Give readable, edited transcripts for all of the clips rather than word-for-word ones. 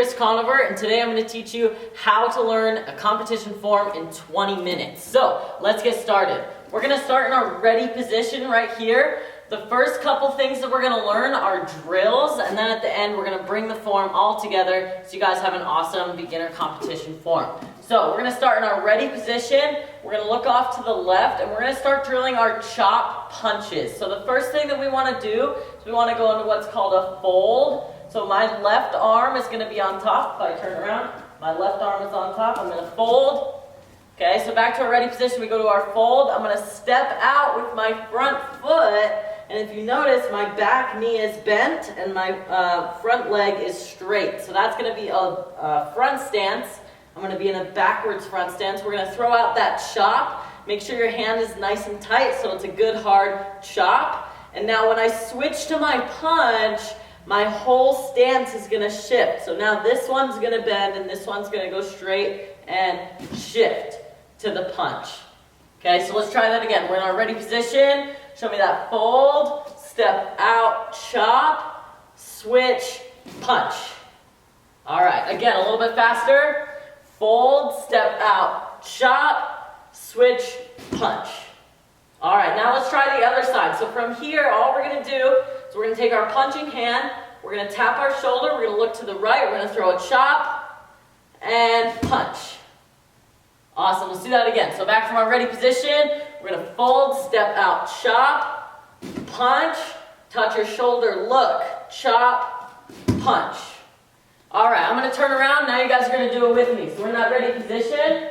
Conover, and today I'm going to teach you how to learn a competition form in 20 minutes. So let's get started. We're going to start in our ready position right here. The first couple things that we're going to learn are drills, and then at the end we're going to bring the form all together so you guys have an awesome beginner competition form. So we're going to start in our ready position. We're going to look off to the left, and we're going to start drilling our chop punches. So the first thing that we want to do is we want to go into what's called a fold. So my left arm is going to be on top. If I turn around, my left arm is on top. I'm going to fold. Okay, so back to our ready position, we go to our fold. I'm going to step out with my front foot. And if you notice, my back knee is bent and my front leg is straight. So that's going to be a front stance. I'm going to be in a backwards front stance. We're going to throw out that chop. Make sure your hand is nice and tight so it's a good hard chop. And now when I switch to my punch, my whole stance is going to shift. So now this one's going to bend and this one's going to go straight and shift to the punch. Okay, so let's try that again. We're in our ready position. Show me that fold, step out, chop, switch, punch. All right, again, a little bit faster. Fold, step out, chop, switch, punch. All right, now let's try the other side. So from here, all we're going to do is we're going to take our punching hand, we're going to tap our shoulder, we're going to look to the right, we're going to throw a chop, and punch. Awesome, let's do that again. So back from our ready position, we're going to fold, step out, chop, punch, touch your shoulder, look, chop, punch. All right, I'm going to turn around. Now you guys are going to do it with me. So we're in that ready position.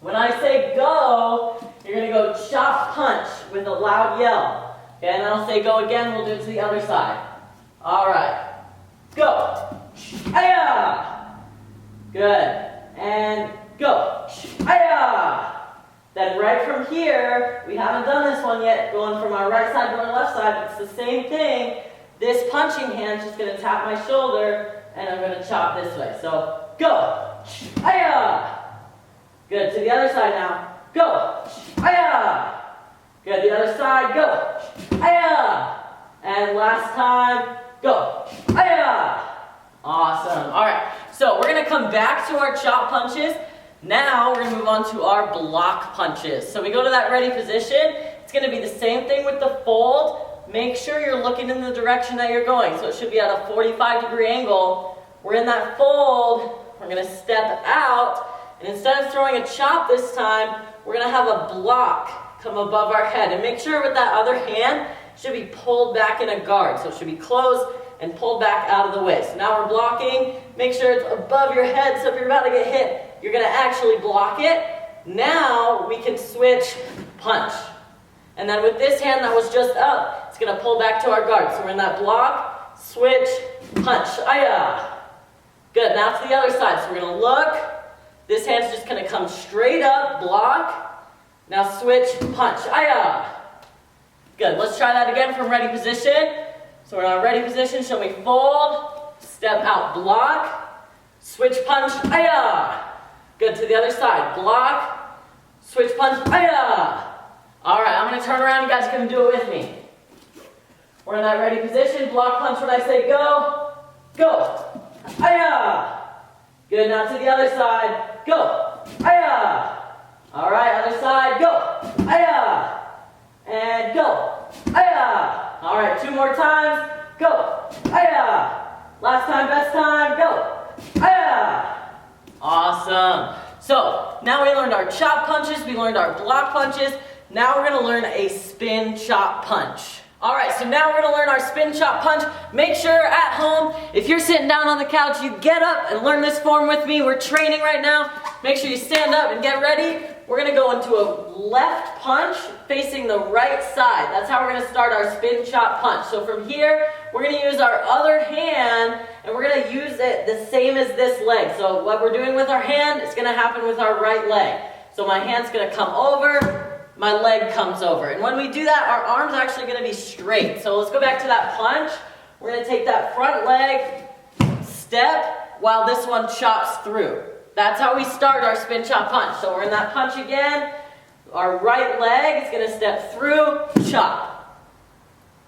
When I say go, you're going to go chop, punch with a loud yell. Okay, and then I'll say go again. We'll do it to the other side. All right, go. Hi-ya! Good. And go. Hi-ya! Then right from here, we haven't done this one yet, going from our right side to our left side, it's the same thing. This punching hand's just going to tap my shoulder, and I'm going to chop this way. So, go. Hi-ya! Good. To the other side now. Go. Hi-ya! Good. The other side. Go. Hi-ya! And last time. Go. Hi-ya! Awesome. All right. So we're going to come back to our chop punches. Now we're going to move on to our block punches. So we go to that ready position. It's going to be the same thing with the fold. Make sure you're looking in the direction that you're going. So it should be at a 45-degree angle. We're in that fold. We're going to step out. And instead of throwing a chop this time, we're going to have a block come above our head. And make sure with that other hand, it should be pulled back in a guard. So it should be closed and pulled back out of the way. So now we're blocking. Make sure it's above your head. So if you're about to get hit, you're going to actually block it. Now we can switch punch. And then with this hand that was just up, it's going to pull back to our guard. So we're in that block, switch, punch. Aya. Good. Now to the other side. So we're going to look. This hand's just going to come straight up, block. Now switch, punch. Aya. Good. Let's try that again from ready position. So we're in our ready position. Show me fold, step out, block, switch, punch. Aya. Good. To the other side. Block, switch, punch. Aya. All right. I'm going to turn around. You guys are going to do it with me. We're in that ready position. Block, punch when I say go. Go. Aya. Good. Now to the other side. Go. Aya. All right. Other side. Go. Aya. And go. Aya. All right. 2 more times. Go. Aya. Last time, best time. Go. Aya. Awesome. So now we learned our chop punches, we learned our block punches. Now we're going to learn a spin chop punch. All right, so now we're going to learn our spin chop punch. Make sure at home, if you're sitting down on the couch, you get up and learn this form with me. We're training right now. Make sure you stand up and get ready. We're going to go into a left punch facing the right side. That's how we're going to start our spin chop punch. So from here, we're going to use our other hand and we're going to use it the same as this leg. So what we're doing with our hand is going to happen with our right leg. So my hand's going to come over, my leg comes over. And when we do that, our arm's actually going to be straight. So let's go back to that punch. We're going to take that front leg, step, while this one chops through. That's how we start our spin chop punch. So we're in that punch again. Our right leg is going to step through, chop.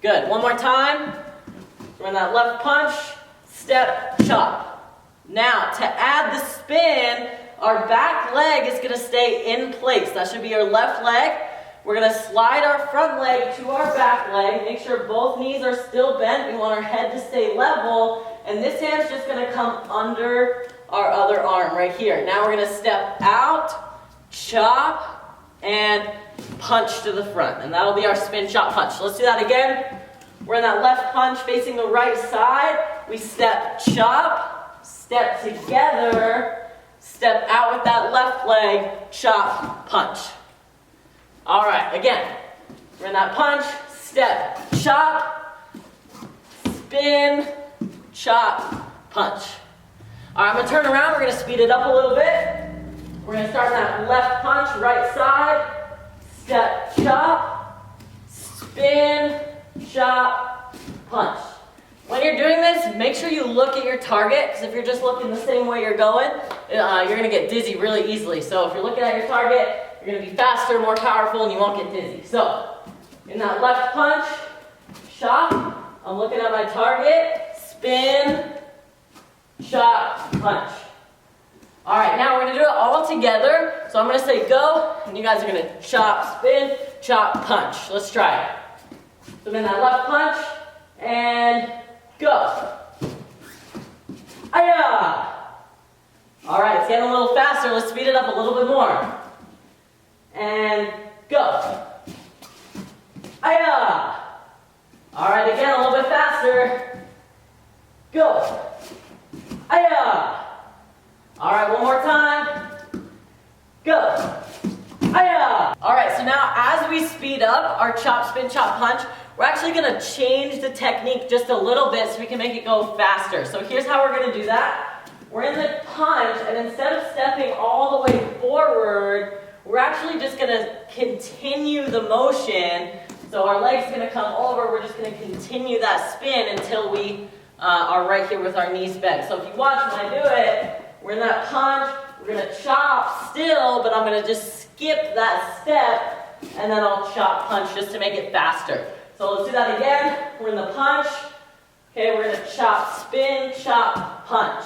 Good. One more time. We're in that left punch, step, chop. Now, to add the spin, our back leg is going to stay in place. That should be our left leg. We're going to slide our front leg to our back leg. Make sure both knees are still bent. We want our head to stay level. And this hand's just going to come under our other arm right here. Now we're going to step out, chop, and punch to the front. And that'll be our spin, chop, punch. So let's do that again. We're in that left punch facing the right side. We step, chop, step together, step out with that left leg, chop, punch. All right, again, we're in that punch, step, chop, spin, chop, punch. All right, I'm gonna turn around, we're gonna speed it up a little bit. We're gonna start that left punch, right side, step, chop, spin, chop, punch. When you're doing this, make sure you look at your target, because if you're just looking the same way you're going, you're gonna get dizzy really easily. So if you're looking at your target, you're going to be faster, more powerful, and you won't get dizzy. So, in that left punch, chop, I'm looking at my target, spin, chop, punch. All right, now we're going to do it all together. So I'm going to say go, and you guys are going to chop, spin, chop, punch. Let's try it. So I'm in that left punch, and go. Aya! All right, it's getting a little faster. Let's speed it up a little bit more. And go. Aya! All right, again, a little bit faster. Go. Aya! All right, one more time. Go. Aya! All right, so now as we speed up our chop, spin, chop, punch, we're actually going to change the technique just a little bit so we can make it go faster. So here's how we're going to do that. We're in the punch, and instead of stepping all the way forward, we're actually just going to continue the motion. So our leg's going to come over. We're just going to continue that spin until we are right here with our knees bent. So if you watch when I do it, we're in that punch. We're going to chop still, but I'm going to just skip that step, and then I'll chop punch just to make it faster. So let's do that again. We're in the punch. Okay, we're going to chop, spin, chop, punch.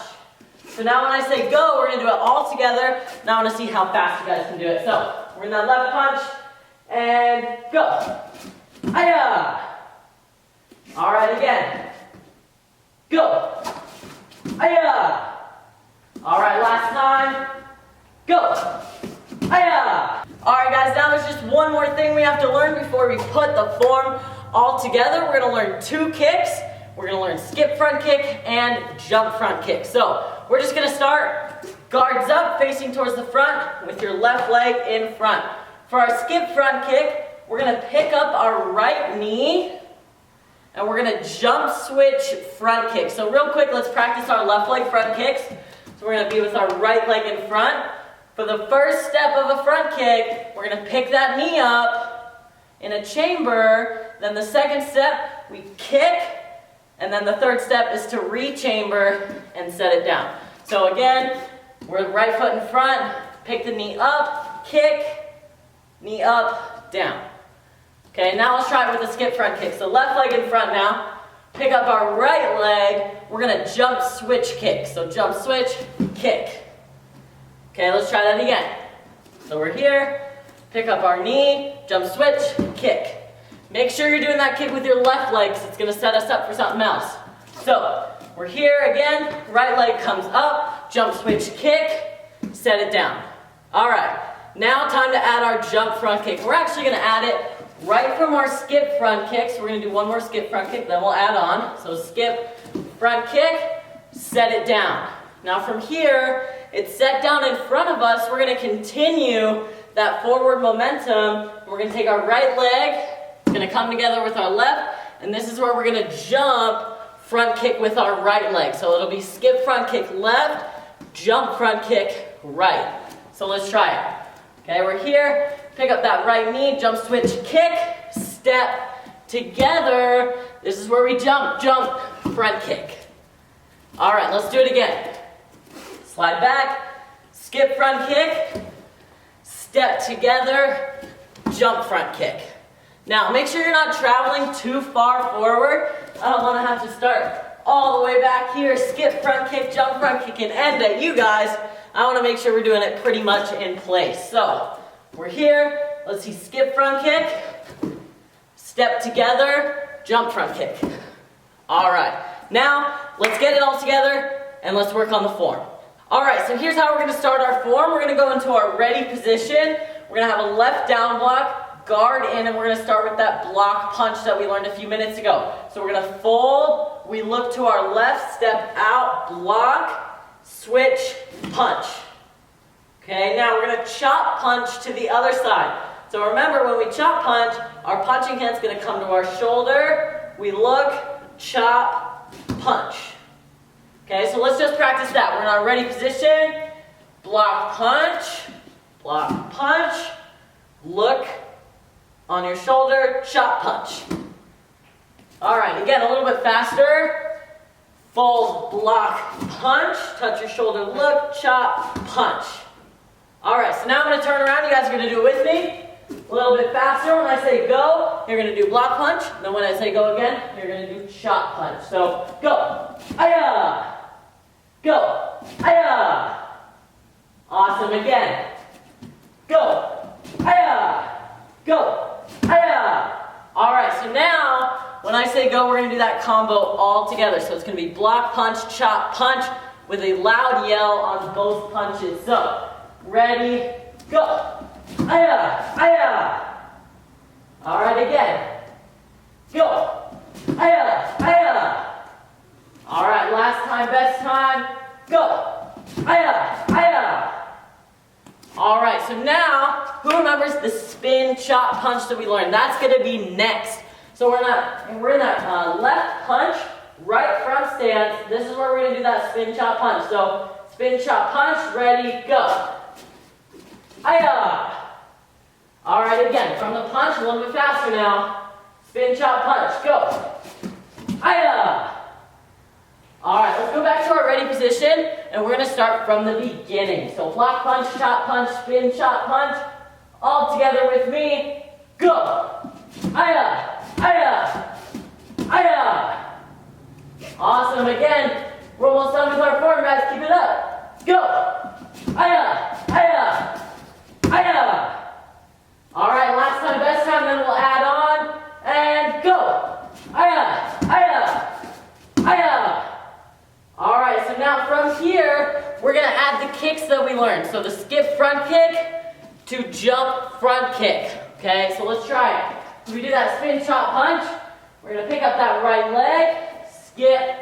So now when I say go, we're going to do it all together. Now I want to see how fast you guys can do it. So we're in that left punch, and go. Aya! All right, again. Go. Aya! All right, last time. Go. Aya! All right, guys, now there's just one more thing we have to learn before we put the form all together. We're going to learn 2 kicks. We're going to learn skip front kick and jump front kick. So we're just going to start guards up, facing towards the front with your left leg in front. For our skip front kick, we're going to pick up our right knee and we're going to jump switch front kick. So real quick, let's practice our left leg front kicks. So we're going to be with our right leg in front. For the first step of a front kick, we're going to pick that knee up in a chamber. Then the second step, we kick. And then the third step is to re-chamber and set it down. So again, we're right foot in front, pick the knee up, kick, knee up, down. Okay, now let's try it with a skip front kick. So left leg in front now, pick up our right leg, we're gonna jump switch kick. So jump switch, kick. Okay, let's try that again. So we're here, pick up our knee, jump switch, kick. Make sure you're doing that kick with your left leg because it's going to set us up for something else. So, we're here again, right leg comes up, jump switch kick, set it down. All right, now time to add our jump front kick. We're actually going to add it right from our skip front kick. So we're going to do one more skip front kick, then we'll add on. So skip front kick, set it down. Now from here, it's set down in front of us. We're going to continue that forward momentum. We're going to take our right leg, going to come together with our left, and this is where we're going to jump front kick with our right leg. So it'll be skip front kick left, jump front kick right. So let's try it. Okay, we're here, pick up that right knee, jump switch kick, step together. This is where we jump, jump, front kick. All right, let's do it again. Slide back, skip front kick, step together, jump front kick. Now, make sure you're not traveling too far forward. I don't want to have to start all the way back here, skip front kick, jump front kick, and end it. You guys, I want to make sure we're doing it pretty much in place. So, we're here, let's see, skip front kick, step together, jump front kick. All right, now let's get it all together and let's work on the form. All right, so here's how we're going to start our form. We're going to go into our ready position. We're going to have a left down block, guard in, and we're going to start with that block punch that we learned a few minutes ago. So we're going to fold, we look to our left, step out, block, switch, punch. Okay, now we're going to chop punch to the other side. So remember, when we chop punch, our punching hand's going to come to our shoulder. We look, chop, punch. Okay, so let's just practice that. We're in our ready position. Block, punch, look on your shoulder, chop, punch. All right, again, a little bit faster. Fold, block, punch, touch your shoulder, look, chop, punch. All right, so now I'm going to turn around. You guys are going to do it with me. A little bit faster. When I say go, you're going to do block punch. Then when I say go again, you're going to do chop punch. So go. Aya. Go. Aya. Awesome. Again. Go. Aya. Go. Aya. All right, so now when I say go, we're going to do that combo all together. So it's going to be block punch, chop punch with a loud yell on both punches. So ready, go. Aya, aya. All right, again. Go. Aya, aya. All right, last time, best time. Go. Aya, aya. All right, so now, who remembers the spin chop punch that we learned? That's going to be next. So we're in that left punch, right front stance. This is where we're going to do that spin chop punch. So spin chop punch, ready, go. Aya. All right, again, from the punch, a little bit faster now. Spin, chop, punch, go. Aya. All right, let's go back to our ready position, and we're going to start from the beginning. So block punch, chop punch, spin, chop punch, all together with me. Go. Aya, aya, aya. Awesome, again. We're almost done with our form, guys. Keep it up. Go. Aya, aya. Aya. All right, last time, best time, then we'll add on, and go. Aya, aya, aya. All right, so now from here, we're gonna add the kicks that we learned. So the skip front kick to jump front kick, okay? So let's try it. So we do that spin chop punch. We're gonna pick up that right leg, skip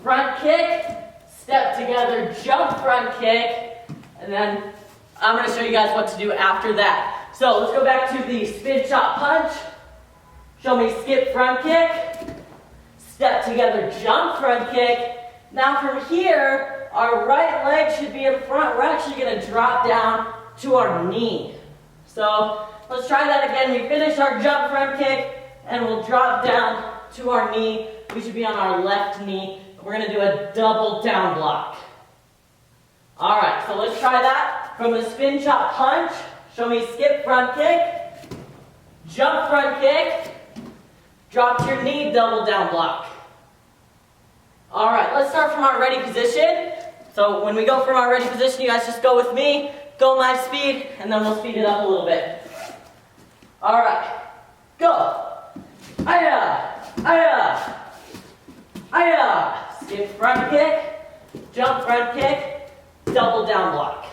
front kick, step together, jump front kick, and then I'm going to show you guys what to do after that. So let's go back to the spin chop punch. Show me skip front kick. Step together, jump front kick. Now from here, our right leg should be in front. We're actually going to drop down to our knee. So let's try that again. We finish our jump front kick and we'll drop down to our knee. We should be on our left knee. We're going to do a double down block. All right, so let's try that. From the spin chop punch, show me skip front kick, jump front kick, drop to your knee, double down block. All right, let's start from our ready position. So when we go from our ready position, you guys just go with me, go my speed, and then we'll speed it up a little bit. All right, go. Aya, aya, aya. Skip front kick, jump front kick, double down block.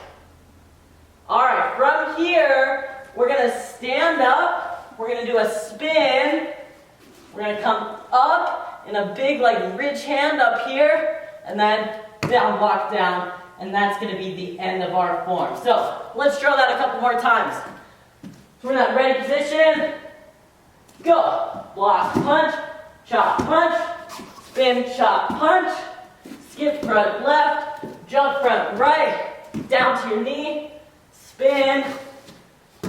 All right, from here, we're going to stand up. We're going to do a spin. We're going to come up in a big like ridge hand up here, and then down, block down, and that's going to be the end of our form. So let's draw that a couple more times. So we're in that ready position. Go. Block, punch, chop, punch, spin, chop, punch, skip front left, jump front right, down to your knee, spin,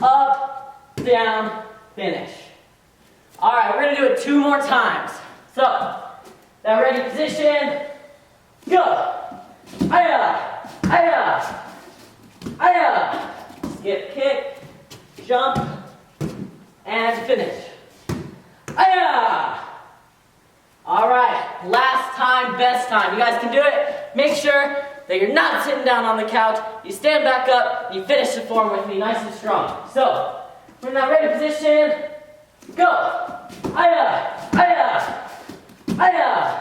up, down, finish. All right, we're going to do it 2 more times. So, that ready position, go. Aya, aya, aya. Skip, kick, jump, and finish. Aya. All right, last time, best time. You guys can do it. Make sure that you're not sitting down on the couch. You stand back up, you finish the form with me nice and strong. So, we're in that ready position. Go. Aya, aya, aya.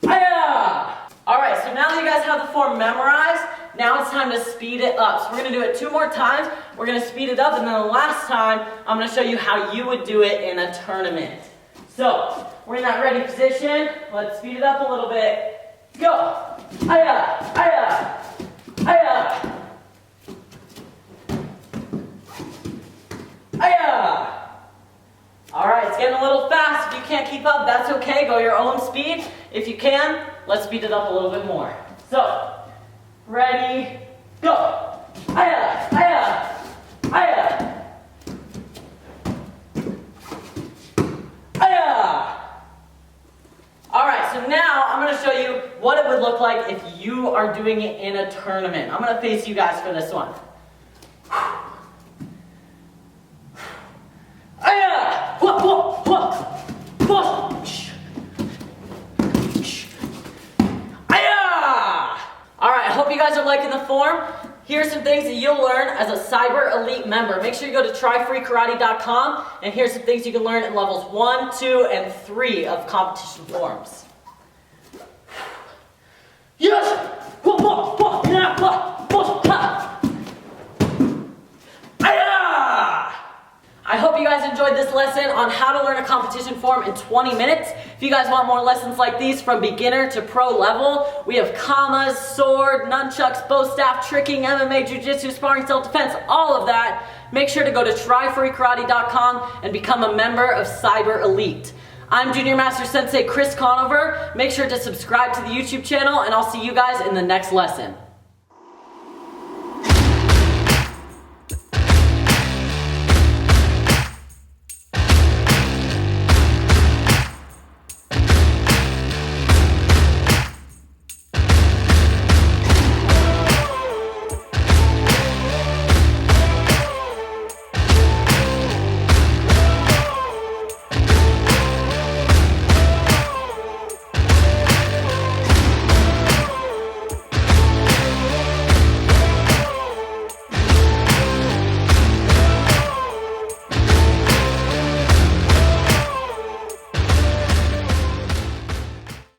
Aya. All right, so now that you guys have the form memorized, now it's time to speed it up. So we're going to do it 2 more times. We're going to speed it up, and then the last time, I'm going to show you how you would do it in a tournament. So, we're in that ready position. Let's speed it up a little bit. Go. Aya, aya, aya. Aya. All right, it's getting a little fast. If you can't keep up, that's okay. Go your own speed. If you can, let's speed it up a little bit more. So, ready, go. Aya, aya, aya. Aya. All right, so now I'm going to show you what it would look like if you are doing it in a tournament. I'm going to face you guys for this one. Aya. Whoa, whoa, whoa. Whoa. All right, I hope you guys are liking the form. Here's some things that you'll learn as a Cyber Elite member. Make sure you go to tryfreekarate.com, and here's some things you can learn in levels 1, 2, and 3 of competition forms. Yes! I hope you guys enjoyed this lesson on how to learn a competition form in 20 minutes. If you guys want more lessons like these from beginner to pro level, we have kamas, sword, nunchucks, bow staff, tricking, MMA, jiu-jitsu, sparring, self-defense, all of that. Make sure to go to tryfreekarate.com and become a member of Cyber Elite. I'm Junior Master Sensei Chris Conover. Make sure to subscribe to the YouTube channel, and I'll see you guys in the next lesson.